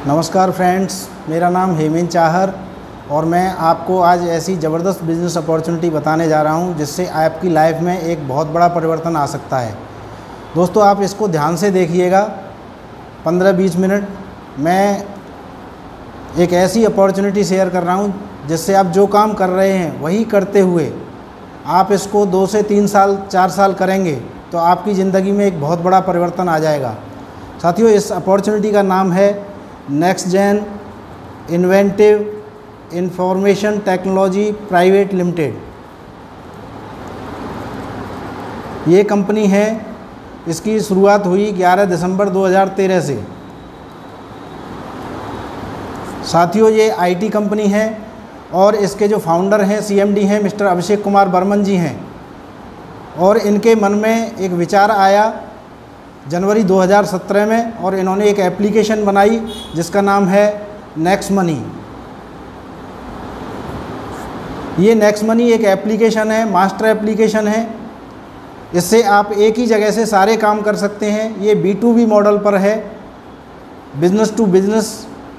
नमस्कार फ्रेंड्स, मेरा नाम हेमेंद्र चाहर और मैं आपको आज ऐसी ज़बरदस्त बिज़नेस अपॉर्चुनिटी बताने जा रहा हूं जिससे आपकी लाइफ में एक बहुत बड़ा परिवर्तन आ सकता है। दोस्तों, आप इसको ध्यान से देखिएगा। 15-20 मिनट मैं एक ऐसी अपॉर्चुनिटी शेयर कर रहा हूं जिससे आप जो काम कर रहे हैं वही करते हुए आप इसको 2 से 3 साल 4 साल करेंगे तो आपकी ज़िंदगी में एक बहुत बड़ा परिवर्तन आ जाएगा। साथियों, इस अपॉर्चुनिटी का नाम है next gen inventive information technology private limited. ये कंपनी है, इसकी शुरुआत हुई 11 दिसंबर 2013 से। साथियों, ये आईटी कंपनी है और इसके जो फाउंडर हैं, सीएमडी हैं, मिस्टर अभिषेक कुमार बर्मन जी हैं। और इनके मन में एक विचार आया जनवरी 2017 में और इन्होंने एक एप्लीकेशन बनाई जिसका नाम है नेक्स्ट मनी। ये नेक्स्ट मनी एक एप्लीकेशन है, मास्टर एप्लीकेशन है। इससे आप एक ही जगह से सारे काम कर सकते हैं। ये B2B मॉडल पर है, बिज़नेस टू बिज़नेस।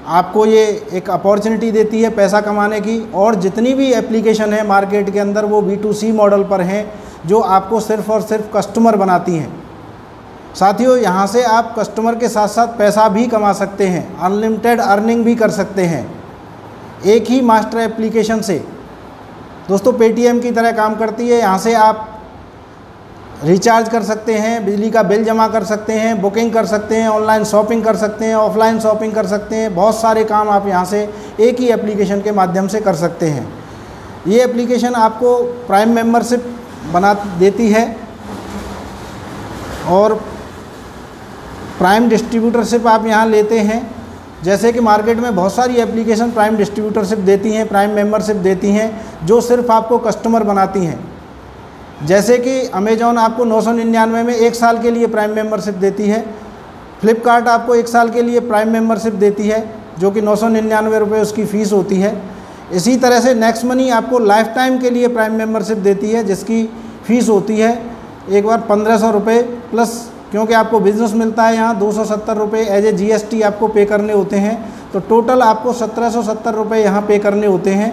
आपको ये एक अपॉर्चुनिटी देती है पैसा कमाने की। और जितनी भी एप्लीकेशन है मार्केट के अंदर वो B2C मॉडल पर हैं, जो आपको सिर्फ़ और सिर्फ कस्टमर बनाती हैं। साथियों, यहाँ से आप कस्टमर के साथ साथ पैसा भी कमा सकते हैं, अनलिमिटेड अर्निंग भी कर सकते हैं एक ही मास्टर एप्लीकेशन से। दोस्तों, पेटीएम की तरह काम करती है। यहाँ से आप रिचार्ज कर सकते हैं, बिजली का बिल जमा कर सकते हैं, बुकिंग कर सकते हैं, ऑनलाइन शॉपिंग कर सकते हैं, ऑफलाइन शॉपिंग कर सकते हैं। बहुत सारे काम आप यहाँ से एक ही एप्लीकेशन के माध्यम से कर सकते हैं। ये एप्लीकेशन आपको प्राइम मेंबरशिप बना देती है और प्राइम डिस्ट्रीब्यूटरशिप आप यहाँ लेते हैं। जैसे कि मार्केट में बहुत सारी एप्लीकेशन प्राइम डिस्ट्रीब्यूटरशिप देती हैं, प्राइम मेंबरशिप देती हैं, जो सिर्फ आपको कस्टमर बनाती हैं। जैसे कि अमेजॉन आपको 999 में 1 साल के लिए प्राइम मेंबरशिप देती है। फ्लिपकार्ट आपको 1 साल के लिए प्राइम मेंबरशिप देती है, जो कि 999 रुपये उसकी फ़ीस होती है। इसी तरह से नेक्स्ट मनी आपको लाइफ टाइम के लिए प्राइम मेंबरशिप देती है, जिसकी फ़ीस होती है एक बार 1500 रुपये प्लस, क्योंकि आपको बिज़नेस मिलता है यहाँ 270 रुपये एज ए GST आपको पे करने होते हैं। तो टोटल आपको 1770 रुपये यहाँ पे करने होते हैं।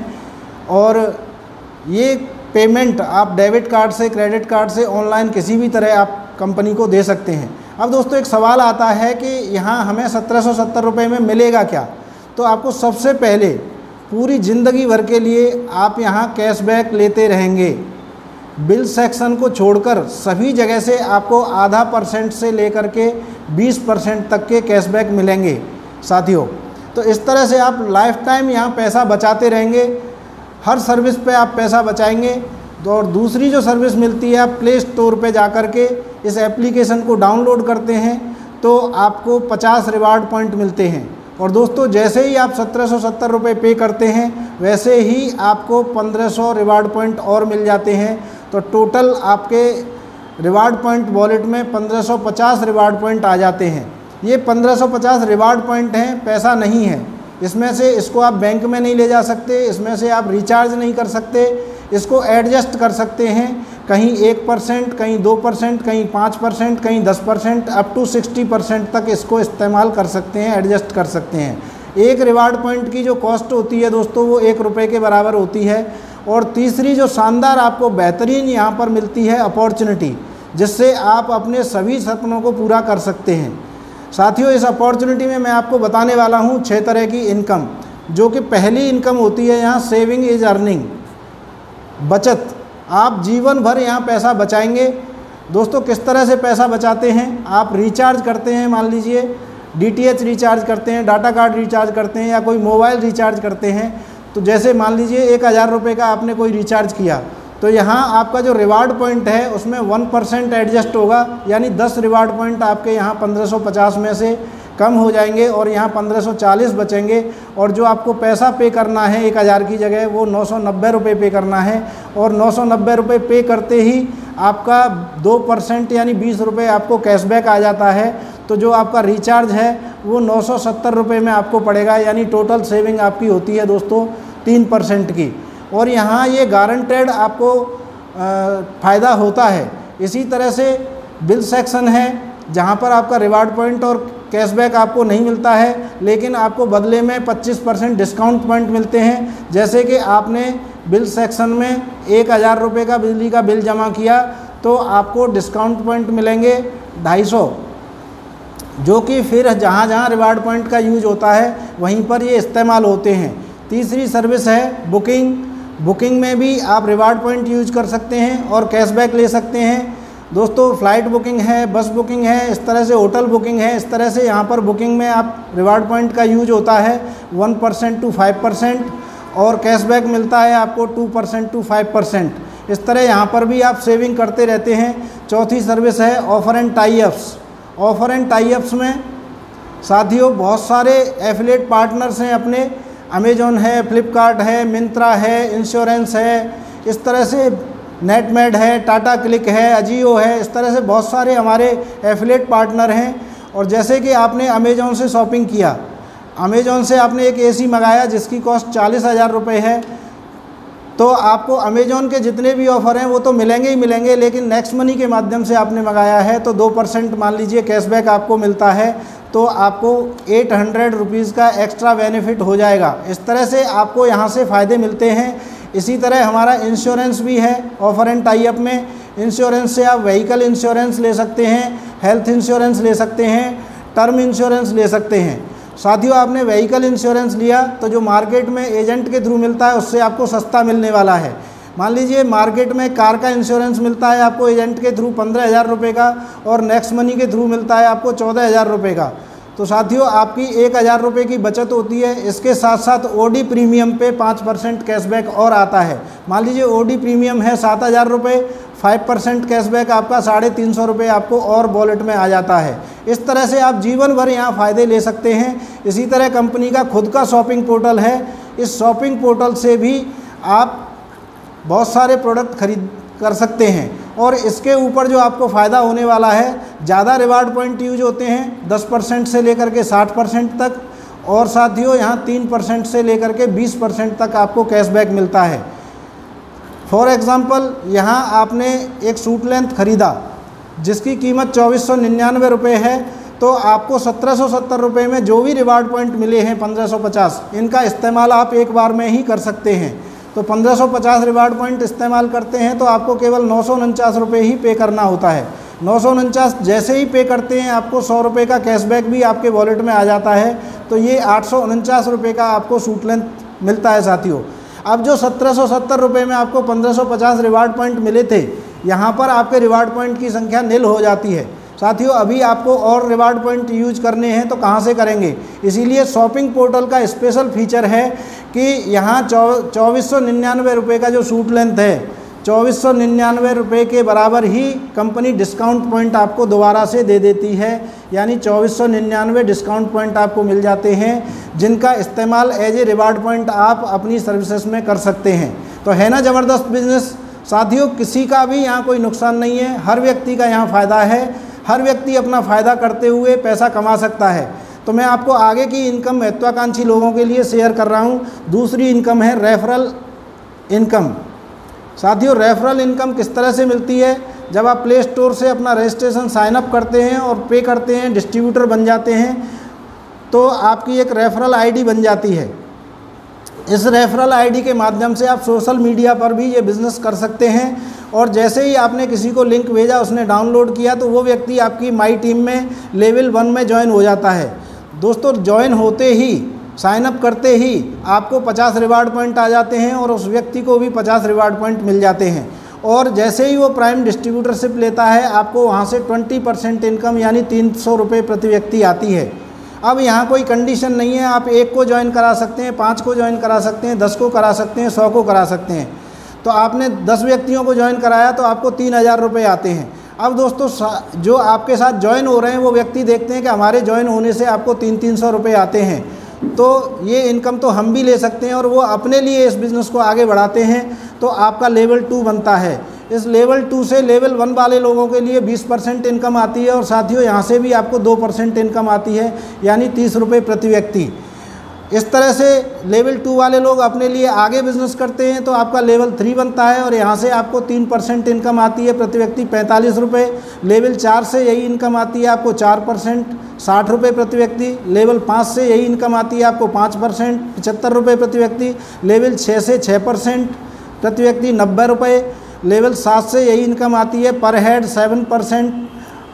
और ये पेमेंट आप डेबिट कार्ड से, क्रेडिट कार्ड से, ऑनलाइन किसी भी तरह आप कंपनी को दे सकते हैं। अब दोस्तों, एक सवाल आता है कि यहाँ हमें 1770 रुपये में मिलेगा क्या? तो आपको सबसे पहले पूरी ज़िंदगी भर के लिए आप यहाँ कैशबैक लेते रहेंगे। बिल सेक्शन को छोड़कर सभी जगह से आपको आधा % से लेकर के 20% तक के कैशबैक मिलेंगे साथियों। तो इस तरह से आप लाइफ टाइम यहाँ पैसा बचाते रहेंगे। हर सर्विस पे आप पैसा बचाएंगे। और दूसरी जो सर्विस मिलती है, आप प्ले स्टोर पे जा कर के इस एप्लीकेशन को डाउनलोड करते हैं तो आपको 50 रिवार्ड पॉइंट मिलते हैं। और दोस्तों, जैसे ही आप 1770 रुपये पे करते हैं वैसे ही आपको 1500 रिवार्ड पॉइंट और मिल जाते हैं। तो टोटल आपके रिवार्ड पॉइंट वॉलेट में 1550 रिवार्ड पॉइंट आ जाते हैं। ये 1550 रिवार्ड पॉइंट हैं, पैसा नहीं है। इसमें से इसको आप बैंक में नहीं ले जा सकते, इसमें से आप रिचार्ज नहीं कर सकते, इसको एडजस्ट कर सकते हैं। कहीं 1%, कहीं 2%, कहीं 5%, कहीं 10%, अप टू 60% तक इसको इस्तेमाल कर सकते हैं, एडजस्ट कर सकते हैं। एक रिवार्ड पॉइंट की जो कॉस्ट होती है दोस्तों, वो 1 रुपये के बराबर होती है। और तीसरी जो शानदार आपको बेहतरीन यहाँ पर मिलती है अपॉर्चुनिटी, जिससे आप अपने सभी सपनों को पूरा कर सकते हैं। साथियों, इस अपॉर्चुनिटी में मैं आपको बताने वाला हूँ 6 तरह की इनकम। जो कि पहली इनकम होती है यहाँ सेविंग इज अर्निंग, बचत। आप जीवन भर यहाँ पैसा बचाएंगे। दोस्तों, किस तरह से पैसा बचाते हैं? आप रिचार्ज करते हैं, मान लीजिए DTH रिचार्ज करते हैं, डाटा कार्ड रिचार्ज करते हैं, या कोई मोबाइल रिचार्ज करते हैं। तो जैसे मान लीजिए 1000 रुपये का आपने कोई रिचार्ज किया, तो यहाँ आपका जो रिवार्ड पॉइंट है उसमें 1% एडजस्ट होगा, यानी 10 रिवार्ड पॉइंट आपके यहाँ 1550 में से कम हो जाएंगे और यहाँ 1540 बचेंगे। और जो आपको पैसा पे करना है 1000 की जगह, वो 990 रुपये पे करना है। और 990 रुपये पे करते ही आपका 2% यानी 20 रुपये आपको कैशबैक आ जाता है। तो जो आपका रिचार्ज है वो 970 रुपये में आपको पड़ेगा, यानी टोटल सेविंग आपकी होती है दोस्तों 3% की। और यहाँ ये गारंटेड आपको फ़ायदा होता है। इसी तरह से बिल सेक्शन है, जहाँ पर आपका रिवार्ड पॉइंट और कैशबैक आपको नहीं मिलता है, लेकिन आपको बदले में 25% डिस्काउंट पॉइंट मिलते हैं। जैसे कि आपने बिल सेक्शन में 1000 रुपये का बिजली का बिल जमा किया तो आपको डिस्काउंट पॉइंट मिलेंगे 250, जो कि फिर जहाँ जहाँ रिवार्ड पॉइंट का यूज होता है वहीं पर ये इस्तेमाल होते हैं। तीसरी सर्विस है बुकिंग। बुकिंग में भी आप रिवार्ड पॉइंट यूज कर सकते हैं और कैशबैक ले सकते हैं। दोस्तों, फ़्लाइट बुकिंग है, बस बुकिंग है, इस तरह से होटल बुकिंग है, इस तरह से यहाँ पर बुकिंग में आप रिवार्ड पॉइंट का यूज होता है 1% to 5% और कैशबैक मिलता है आपको 2% to 5%। इस तरह यहाँ पर भी आप सेविंग करते रहते हैं। चौथी सर्विस है offer and tie ups. Offer and tie ups में साथियों बहुत सारे एफिलिएट पार्टनर्स हैं अपने, अमेजॉन है, फ्लिपकार्ट है, मिंत्रा है, इंश्योरेंस है, इस तरह से नेटमेड है, टाटा क्लिक है, अजियो है, इस तरह से बहुत सारे हमारे एफिलिएट पार्टनर हैं। और जैसे कि आपने अमेजॉन से शॉपिंग किया, अमेजॉन से आपने एक एसी मंगाया जिसकी कॉस्ट 40,000 रुपये है, तो आपको अमेजॉन के जितने भी ऑफ़र हैं वो तो मिलेंगे ही मिलेंगे, लेकिन नेक्स्ट मनी के माध्यम से आपने मंगाया है तो 2% मान लीजिए कैशबैक आपको मिलता है, तो आपको 800 रुपीज़ का एक्स्ट्रा बेनिफिट हो जाएगा। इस तरह से आपको यहाँ से फ़ायदे मिलते हैं। इसी तरह हमारा इंश्योरेंस भी है ऑफ़र एंड टाई अप में। इंश्योरेंस से आप व्हीकल इंश्योरेंस ले सकते हैं, हेल्थ इंश्योरेंस ले सकते हैं, टर्म इंश्योरेंस ले सकते हैं। साथियों, आपने व्हीकल इंश्योरेंस लिया तो जो मार्केट में एजेंट के थ्रू मिलता है उससे आपको सस्ता मिलने वाला है। मान लीजिए मार्केट में कार का इंश्योरेंस मिलता है आपको एजेंट के थ्रू 15,000 रुपये का और नेक्स्ट मनी के थ्रू मिलता है आपको 14,000 रुपये का। तो साथियों, आपकी 1,000 रुपये की बचत होती है। इसके साथ साथ ओडी प्रीमियम पे 5% कैशबैक और आता है। मान लीजिए ओडी प्रीमियम है 7,000 रुपये, 5% कैशबैक आपका 350 रुपये आपको और वॉलेट में आ जाता है। इस तरह से आप जीवन भर यहाँ फ़ायदे ले सकते हैं। इसी तरह कंपनी का खुद का शॉपिंग पोर्टल है। इस शॉपिंग पोर्टल से भी आप बहुत सारे प्रोडक्ट खरीद कर सकते हैं और इसके ऊपर जो आपको फ़ायदा होने वाला है, ज़्यादा रिवार्ड पॉइंट यूज होते हैं 10% से लेकर के 60% तक, और साथियों यहाँ 3% से लेकर के 20% तक आपको कैशबैक मिलता है। फॉर एग्ज़ाम्पल, यहाँ आपने एक सूट लेंथ ख़रीदा जिसकी कीमत 2499 रुपये है, तो आपको 1770 रुपये में जो भी रिवार्ड पॉइंट मिले हैं 1550, इनका इस्तेमाल आप एक बार में ही कर सकते हैं। तो 1550 रिवार्ड पॉइंट इस्तेमाल करते हैं तो आपको केवल 949 रुपये ही पे करना होता है। 949 जैसे ही पे करते हैं आपको 100 रुपये का कैशबैक भी आपके वॉलेट में आ जाता है। तो ये 849 रुपये का आपको सूट लेंथ मिलता है साथियों। अब जो 1770 रुपये में आपको 1550 रिवार्ड पॉइंट मिले थे, यहाँ पर आपके रिवार्ड पॉइंट की संख्या निल हो जाती है। साथियों, अभी आपको और रिवार्ड पॉइंट यूज करने हैं तो कहाँ से करेंगे? इसीलिए शॉपिंग पोर्टल का स्पेशल फीचर है कि यहाँ 2499 रुपये का जो सूट लेंथ है, 2499 रुपये के बराबर ही कंपनी डिस्काउंट पॉइंट आपको दोबारा से दे देती है। यानी 2499 डिस्काउंट पॉइंट आपको मिल जाते हैं, जिनका इस्तेमाल एज ए रिवार्ड पॉइंट आप अपनी सर्विसेज में कर सकते हैं। तो है ना ज़बरदस्त बिजनेस साथियों। किसी का भी यहाँ कोई नुकसान नहीं है, हर व्यक्ति का यहाँ फ़ायदा है। हर व्यक्ति अपना फ़ायदा करते हुए पैसा कमा सकता है। तो मैं आपको आगे की इनकम महत्वाकांक्षी लोगों के लिए शेयर कर रहा हूँ। दूसरी इनकम है रेफरल इनकम। साथियों, रेफरल इनकम किस तरह से मिलती है? जब आप प्ले स्टोर से अपना रजिस्ट्रेशन साइन अप करते हैं और पे करते हैं, डिस्ट्रीब्यूटर बन जाते हैं, तो आपकी एक रेफरल आईडी बन जाती है। इस रेफरल आईडी के माध्यम से आप सोशल मीडिया पर भी ये बिज़नेस कर सकते हैं। और जैसे ही आपने किसी को लिंक भेजा, उसने डाउनलोड किया, तो वो व्यक्ति आपकी माई टीम में लेवल 1 में ज्वाइन हो जाता है। दोस्तों, ज्वाइन होते ही, साइन अप करते ही आपको 50 रिवार्ड पॉइंट आ जाते हैं और उस व्यक्ति को भी 50 रिवार्ड पॉइंट मिल जाते हैं। और जैसे ही वो प्राइम डिस्ट्रीब्यूटरशिप लेता है, आपको वहाँ से 20% इनकम यानी 300 रुपये प्रति व्यक्ति आती है। अब यहाँ कोई कंडीशन नहीं है, आप 1 को ज्वाइन करा सकते हैं, 5 को ज्वाइन करा सकते हैं, 10 को करा सकते हैं, 100 को करा सकते हैं। तो आपने 10 व्यक्तियों को ज्वाइन कराया तो आपको 3000 रुपये आते हैं। अब दोस्तों, जो आपके साथ ज्वाइन हो रहे हैं वो व्यक्ति देखते हैं कि हमारे ज्वाइन होने से आपको 300 रुपये आते हैं, तो ये इनकम तो हम भी ले सकते हैं, और वो अपने लिए इस बिज़नेस को आगे बढ़ाते हैं। तो आपका लेवल 2 बनता है। इस लेवल 2 से लेवल 1 वाले लोगों के लिए 20% इनकम आती है। और साथियों, यहाँ से भी आपको 2% इनकम आती है, यानी 30 रुपये प्रति व्यक्ति। इस तरह से लेवल 2 वाले लोग अपने लिए आगे बिजनेस करते हैं तो आपका लेवल 3 बनता है और यहाँ से आपको 3% इनकम आती है प्रति व्यक्ति 45 रुपये। लेवल 4 से यही इनकम आती है आपको 4% 60 रुपये प्रति व्यक्ति। लेवल 5 से यही इनकम आती है आपको 5% 75 रुपये प्रति व्यक्ति। लेवल 6 से 6% प्रति व्यक्ति 90 रुपये। लेवल 7 से यही इनकम आती है पर हेड 7%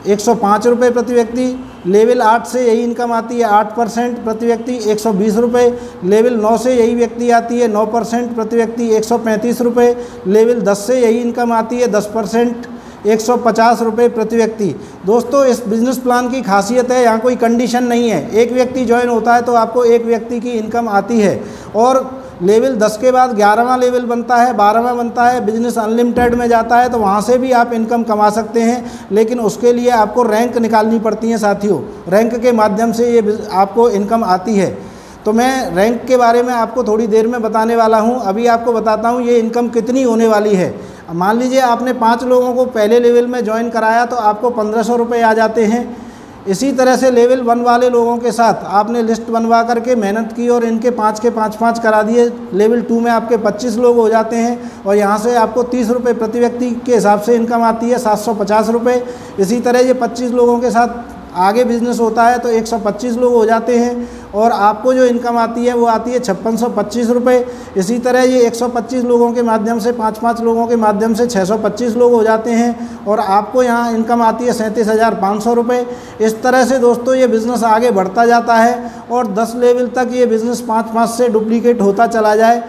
105 रुपये प्रति व्यक्ति। लेवल 8 से यही इनकम आती है 8% प्रति व्यक्ति 120 रुपये। लेवल 9 से यही व्यक्ति आती है 9% प्रति व्यक्ति 135 रुपये। लेवल 10 से यही इनकम आती है 10% 150 रुपये प्रति व्यक्ति। दोस्तों इस बिज़नेस प्लान की खासियत है, यहाँ कोई कंडीशन नहीं है। एक व्यक्ति ज्वाइन होता है तो आपको एक व्यक्ति की इनकम आती है और लेवल 10 के बाद 11वां लेवल बनता है, 12वां बनता है, बिजनेस अनलिमिटेड में जाता है तो वहाँ से भी आप इनकम कमा सकते हैं, लेकिन उसके लिए आपको रैंक निकालनी पड़ती है साथियों। रैंक के माध्यम से ये आपको इनकम आती है। तो मैं रैंक के बारे में आपको थोड़ी देर में बताने वाला हूँ। अभी आपको बताता हूँ ये इनकम कितनी होने वाली है। मान लीजिए आपने 5 लोगों को पहले लेवल में ज्वाइन कराया तो आपको 1500 रुपये आ जाते हैं। इसी तरह से लेवल 1 वाले लोगों के साथ आपने लिस्ट बनवा करके मेहनत की और इनके 5 के 5 करा दिए। लेवल 2 में आपके 25 लोग हो जाते हैं और यहाँ से आपको 30 रुपये प्रति व्यक्ति के हिसाब से इनकम आती है 750 रुपये। इसी तरह ये 25 लोगों के साथ आगे बिजनेस होता है तो 125 लोग हो जाते हैं और आपको जो इनकम आती है वो आती है 5625 रुपये। इसी तरह ये 125 लोगों के माध्यम से 5 लोगों के माध्यम से 625 लोग हो जाते हैं और आपको यहाँ इनकम आती है 37,500 रुपये। इस तरह से दोस्तों ये बिज़नेस आगे बढ़ता जाता है और 10 लेवल तक ये बिज़नेस 5 से डुप्लीकेट होता चला जाए,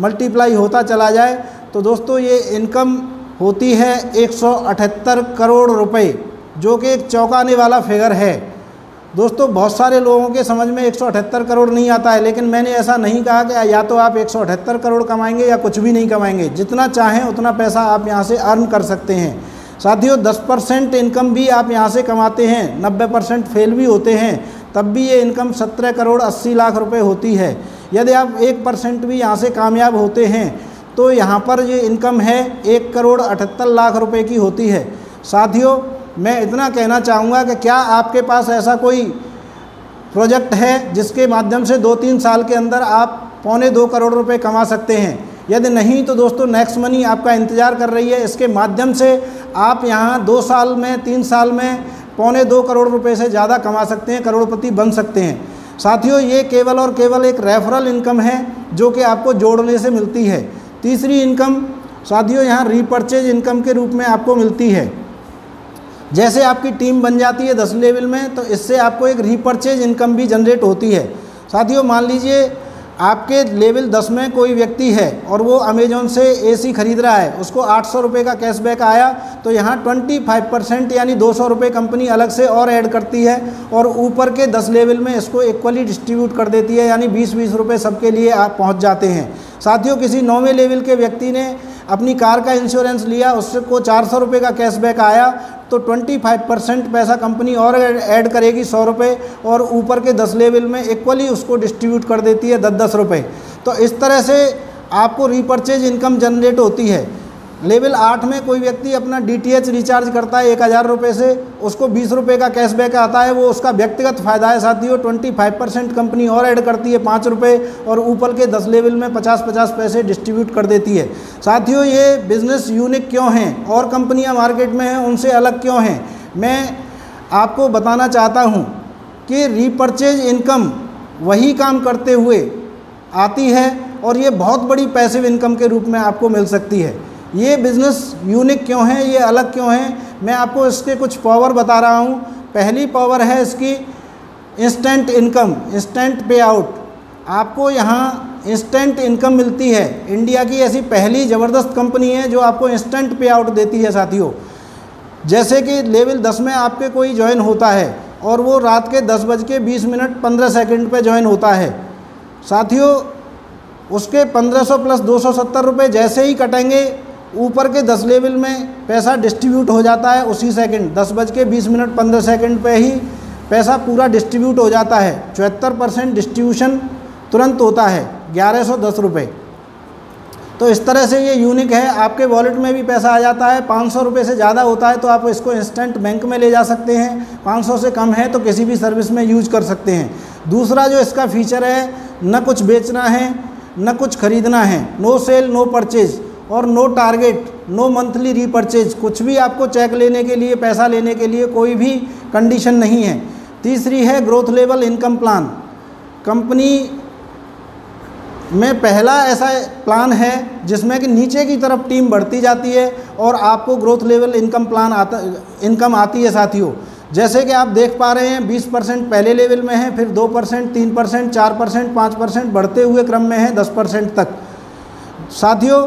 मल्टीप्लाई होता चला जाए तो दोस्तों ये इनकम होती है 178 करोड़ रुपये, जो कि एक चौंकाने वाला फिगर है। दोस्तों बहुत सारे लोगों के समझ में 178 करोड़ नहीं आता है, लेकिन मैंने ऐसा नहीं कहा कि या तो आप 178 करोड़ कमाएंगे या कुछ भी नहीं कमाएंगे। जितना चाहें उतना पैसा आप यहाँ से अर्न कर सकते हैं। साथियों 10% इनकम भी आप यहाँ से कमाते हैं, 90% फेल भी होते हैं, तब भी ये इनकम 17 करोड़ 80 लाख रुपए होती है। यदि आप 1% भी यहाँ से कामयाब होते हैं तो यहाँ पर ये इनकम है 1 करोड़ 78 लाख रुपए की होती है। साथियों मैं इतना कहना चाहूँगा कि क्या आपके पास ऐसा कोई प्रोजेक्ट है जिसके माध्यम से 2-3 साल के अंदर आप 1.25 करोड़ रुपए कमा सकते हैं? यदि नहीं तो दोस्तों नेक्स्ट मनी आपका इंतज़ार कर रही है। इसके माध्यम से आप यहाँ 2 साल में 3 साल में 1.25 करोड़ रुपए से ज़्यादा कमा सकते हैं, करोड़पति बन सकते हैं। साथियों ये केवल और केवल एक रेफरल इनकम है जो कि आपको जोड़ने से मिलती है। तीसरी इनकम साथियों यहाँ रीपर्चेज इनकम के रूप में आपको मिलती है। जैसे आपकी टीम बन जाती है 10 लेवल में तो इससे आपको एक रीपर्चेज इनकम भी जनरेट होती है। साथियों मान लीजिए आपके लेवल 10 में कोई व्यक्ति है और वो अमेज़ॉन से एसी खरीद रहा है, उसको 800 रुपये का कैशबैक आया तो यहाँ 25% यानी 200 रुपये कंपनी अलग से और ऐड करती है और ऊपर के 10 लेवल में इसको इक्वली डिस्ट्रीब्यूट कर देती है, यानी 20-20 रुपये सबके लिए आप पहुँच जाते हैं। साथियों किसी 9वें लेवल के व्यक्ति ने अपनी कार का इंश्योरेंस लिया, उससे को 400 रुपये का कैशबैक आया तो 25% पैसा कंपनी और ऐड करेगी 100 रुपये और ऊपर के 10 लेवल में इक्वली उसको डिस्ट्रीब्यूट कर देती है 10-10 रुपये। तो इस तरह से आपको रीपर्चेज इनकम जनरेट होती है। लेवल 8 में कोई व्यक्ति अपना DTH रिचार्ज करता है 1000 रुपये से, उसको 20 रुपये का कैशबैक आता है, वो उसका व्यक्तिगत फ़ायदा है। साथियों 25% कंपनी और ऐड करती है 5 रुपये और ऊपर के 10 लेवल में 50-50 पैसे डिस्ट्रीब्यूट कर देती है। साथियों ये बिज़नेस यूनिक क्यों हैं और कंपनियां मार्केट में हैं उनसे अलग क्यों हैं, मैं आपको बताना चाहता हूँ कि रीपर्चेज इनकम वही काम करते हुए आती है और ये बहुत बड़ी पैसिव इनकम के रूप में आपको मिल सकती है। ये बिज़नेस यूनिक क्यों है, ये अलग क्यों है, मैं आपको इसके कुछ पावर बता रहा हूँ। पहली पावर है इसकी इंस्टेंट इनकम, इंस्टेंट पे आउट। आपको यहाँ इंस्टेंट इनकम मिलती है। इंडिया की ऐसी पहली ज़बरदस्त कंपनी है जो आपको इंस्टेंट पे आउट देती है। साथियों जैसे कि लेवल 10 में आपके कोई ज्वाइन होता है और वो रात के 10:20:15 पे ज्वाइन होता है। साथियों उसके 1500 प्लस 270 रुपये जैसे ही कटेंगे ऊपर के 10 लेवल में पैसा डिस्ट्रीब्यूट हो जाता है उसी सेकंड, 10:20:15 पे ही पैसा पूरा डिस्ट्रीब्यूट हो जाता है। 74% डिस्ट्रीब्यूशन तुरंत होता है, 1110 रुपये। तो इस तरह से ये यूनिक है, आपके वॉलेट में भी पैसा आ जाता है। 500 रुपये से ज़्यादा होता है तो आप इसको इंस्टेंट बैंक में ले जा सकते हैं, 500 से कम है तो किसी भी सर्विस में यूज कर सकते हैं। दूसरा जो इसका फीचर है, न कुछ बेचना है न कुछ खरीदना है, नो सेल नो परचेज और no target, no monthly repurchase, कुछ भी आपको चेक लेने के लिए, पैसा लेने के लिए कोई भी कंडीशन नहीं है। तीसरी है growth level income plan. Company में पहला ऐसा प्लान है जिसमें कि नीचे की तरफ टीम बढ़ती जाती है और आपको ग्रोथ लेवल इनकम आती है साथियों। जैसे कि आप देख पा रहे हैं 20% पहले लेवल में है, फिर 2%, 3%, 4%, 5% बढ़ते हुए क्रम में है 10% तक। साथियों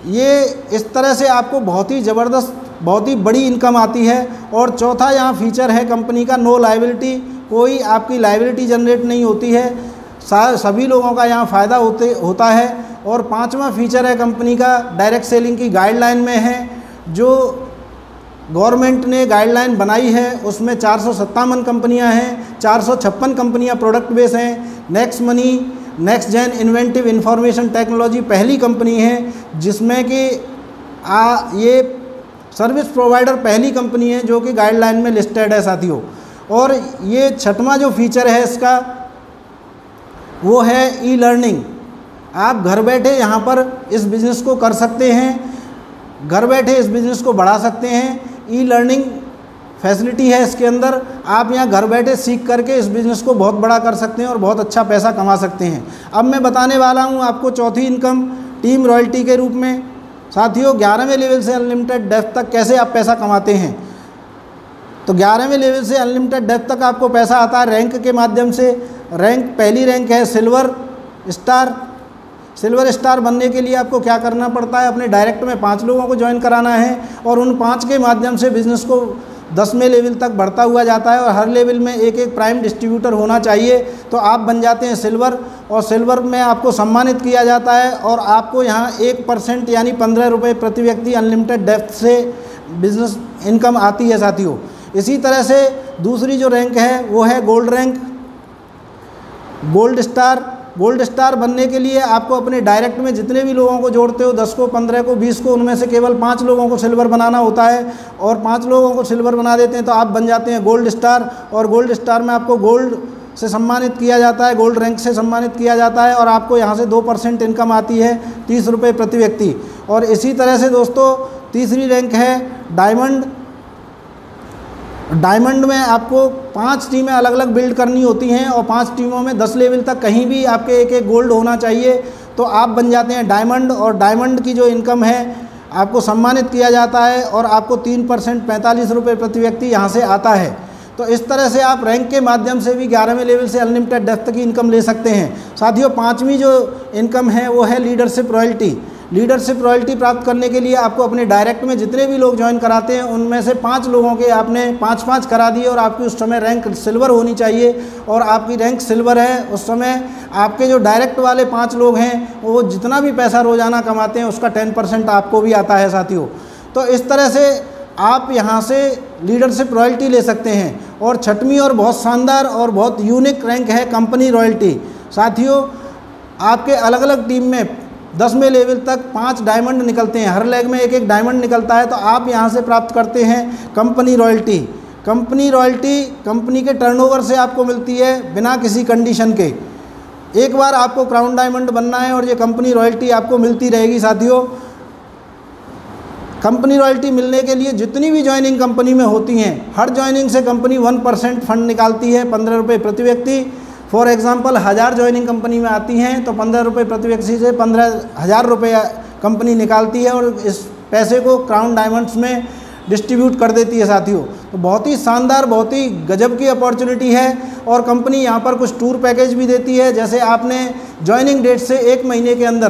ये इस तरह से आपको बहुत ही ज़बरदस्त, बहुत ही बड़ी इनकम आती है। और चौथा यहाँ फीचर है कंपनी का नो लायबिलिटी, कोई आपकी लायबिलिटी जनरेट नहीं होती है, सभी लोगों का यहाँ फ़ायदा होता है। और पांचवा फीचर है कंपनी का डायरेक्ट सेलिंग की गाइडलाइन में है, जो गवर्नमेंट ने गाइडलाइन बनाई है उसमें 457 कंपनियां हैं, 456 कंपनियां प्रोडक्ट बेस हैं। Next money next gen inventive information technology पहली कंपनी है जिसमें कि ये सर्विस प्रोवाइडर पहली कंपनी है जो कि गाइडलाइन में लिस्टेड है साथियों। और ये छठवां जो फीचर है इसका वो है ई लर्निंग। आप घर बैठे यहाँ पर इस बिज़नेस को कर सकते हैं, घर बैठे इस बिज़नेस को बढ़ा सकते हैं। ई लर्निंग फैसिलिटी है इसके अंदर, आप यहाँ घर बैठे सीख करके इस बिज़नेस को बहुत बड़ा कर सकते हैं और बहुत अच्छा पैसा कमा सकते हैं। अब मैं बताने वाला हूँ आपको चौथी इनकम टीम रॉयल्टी के रूप में। साथियों 11वें लेवल से अनलिमिटेड डेप्थ तक कैसे आप पैसा कमाते हैं, तो 11वें लेवल से अनलिमिटेड डेप्थ तक आपको पैसा आता है रैंक के माध्यम से। रैंक पहली रैंक है सिल्वर स्टार। सिल्वर स्टार बनने के लिए आपको क्या करना पड़ता है, अपने डायरेक्ट में 5 लोगों को ज्वाइन कराना है और उन 5 के माध्यम से बिज़नेस को 10वें लेवल तक बढ़ता हुआ जाता है। और हर लेवल में एक एक प्राइम डिस्ट्रीब्यूटर होना चाहिए, तो आप बन जाते हैं सिल्वर। और सिल्वर में आपको सम्मानित किया जाता है और आपको यहाँ 1% यानी 15 रुपये प्रति व्यक्ति अनलिमिटेड डेप्थ से बिज़नेस इनकम आती है साथियों। इसी तरह से दूसरी जो रैंक है वो है gold rank, gold star. Gold star बनने के लिए आपको अपने डायरेक्ट में जितने भी लोगों को जोड़ते हो, 10 को, 15 को, 20 को, उनमें से केवल 5 लोगों को सिल्वर बनाना होता है। और 5 लोगों को सिल्वर बना देते हैं तो आप बन जाते हैं गोल्ड स्टार। और गोल्ड स्टार में आपको गोल्ड से सम्मानित किया जाता है, गोल्ड रैंक से सम्मानित किया जाता है और आपको यहाँ से 2% इनकम आती है, 30 रुपये प्रति व्यक्ति। और इसी तरह से दोस्तों तीसरी रैंक है डायमंड। डायमंड में आपको 5 टीमें अलग अलग बिल्ड करनी होती हैं और 5 टीमों में 10 लेवल तक कहीं भी आपके एक एक गोल्ड होना चाहिए, तो आप बन जाते हैं डायमंड। और डायमंड की जो इनकम है आपको सम्मानित किया जाता है और आपको 3% 45 रुपये प्रति व्यक्ति यहाँ से आता है। तो इस तरह से आप रैंक के माध्यम से भी 11वें लेवल से अनलिमिटेड डेप्थ की इनकम ले सकते हैं। साथियों 5वीं जो इनकम है वो है लीडरशिप रॉयल्टी। लीडरशिप रॉयल्टी प्राप्त करने के लिए आपको अपने डायरेक्ट में जितने भी लोग ज्वाइन कराते हैं उनमें से 5 लोगों के आपने 5-5 करा दिए और आपकी उस समय रैंक सिल्वर होनी चाहिए। और आपकी रैंक सिल्वर है उस समय आपके जो डायरेक्ट वाले 5 लोग हैं वो जितना भी पैसा रोज़ाना कमाते हैं उसका 10% आपको भी आता है साथियों। तो इस तरह से आप यहाँ से लीडरशिप रॉयल्टी ले सकते हैं। और छठवीं और बहुत शानदार और बहुत यूनिक रैंक है कंपनी रॉयल्टी। साथियों आपके अलग अलग टीम में 10वें लेवल तक 5 डायमंड निकलते हैं, हर लेग में एक एक डायमंड निकलता है, तो आप यहाँ से प्राप्त करते हैं company royalty. Company royalty company के टर्नओवर से आपको मिलती है बिना किसी कंडीशन के। एक बार आपको क्राउन डायमंड बनना है और ये कंपनी रॉयल्टी आपको मिलती रहेगी साथियों। कंपनी रॉयल्टी मिलने के लिए जितनी भी ज्वाइनिंग कंपनी में होती हैं, हर ज्वाइनिंग से कंपनी 1% फंड निकालती है, 15 रुपये प्रति व्यक्ति। फॉर एग्जांपल 1000 ज्वाइनिंग कंपनी में आती हैं तो 15 रुपये प्रति व्यक्ति से 15,000 रुपये कंपनी निकालती है और इस पैसे को क्राउन डायमंड्स में डिस्ट्रीब्यूट कर देती है साथियों। तो बहुत ही शानदार, बहुत ही गजब की अपॉर्चुनिटी है। और कंपनी यहाँ पर कुछ टूर पैकेज भी देती है, जैसे आपने ज्वाइनिंग डेट से 1 महीने के अंदर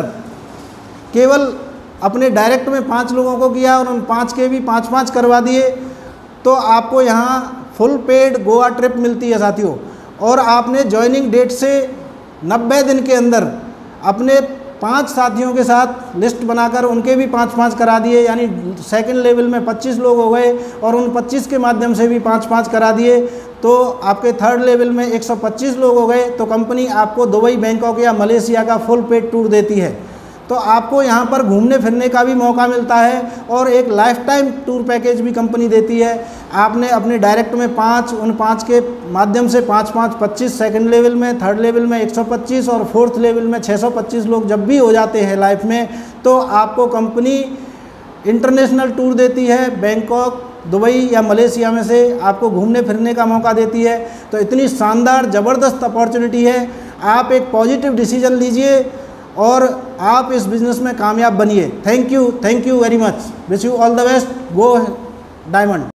केवल अपने डायरेक्ट में 5 लोगों को किया और उन 5 के भी 5-5 करवा दिए तो आपको यहाँ फुल पेड गोवा ट्रिप मिलती है साथियों। और आपने ज्वाइनिंग डेट से 90 दिन के अंदर अपने 5 साथियों के साथ लिस्ट बनाकर उनके भी 5-5 करा दिए, यानी सेकंड लेवल में 25 लोग हो गए और उन 25 के माध्यम से भी 5-5 करा दिए, तो आपके थर्ड लेवल में 125 लोग हो गए। तो कंपनी आपको दुबई, बैंकॉक या मलेशिया का फुल पेड टूर देती है। तो आपको यहाँ पर घूमने फिरने का भी मौका मिलता है और एक लाइफ टाइम टूर पैकेज भी कंपनी देती है। आपने अपने डायरेक्ट में 5, उन 5 के माध्यम से 5-5 25, सेकंड लेवल में, थर्ड लेवल में 125 और फोर्थ लेवल में 625 लोग जब भी हो जाते हैं लाइफ में, तो आपको कंपनी इंटरनेशनल टूर देती है। बैंकॉक, दुबई या मलेशिया में से आपको घूमने फिरने का मौका देती है। तो इतनी शानदार ज़बरदस्त अपॉर्चुनिटी है। आप एक पॉजिटिव डिसीजन लीजिए और आप इस बिज़नेस में कामयाब बनिए। Thank you very much. Wish you all the best. Go diamond.